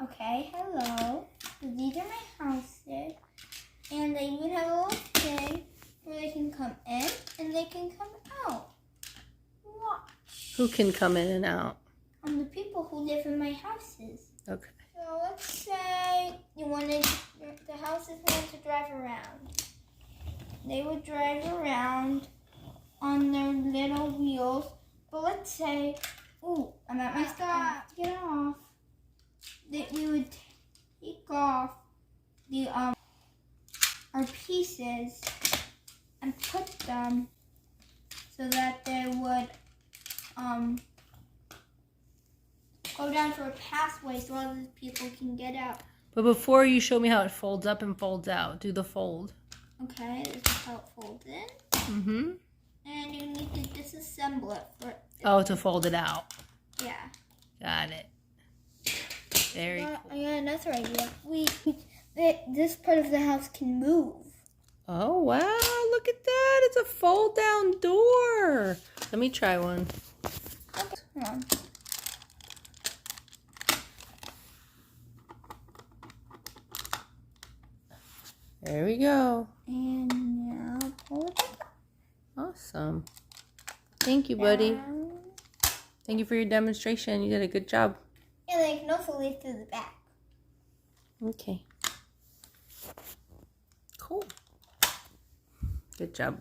Okay, hello. So these are my houses. And they even have a little thing where they can come in and they can come out. Watch. Who can come in and out? The people who live in my houses. Okay. So let's say the houses wanted to drive around. They would drive around on their little wheels. But let's say, I'm at my stop. Get off. We would take off the our pieces and put them so that they would go down to a pathway so other people can get out. But before you show me how it folds up and folds out, do the fold. Okay, this is how it folds in. Mm-hmm. And you need to disassemble it To fold it out. Yeah. Got it. Very cool. I got another idea. This part of the house can move. Oh, wow. Look at that. It's a fold-down door. Let me try one. Okay, come on. There we go. And now pull it up. Awesome. Thank you, buddy. Down. Thank you for your demonstration. You did a good job. And they can also leave through the back. Okay. Cool. Good job.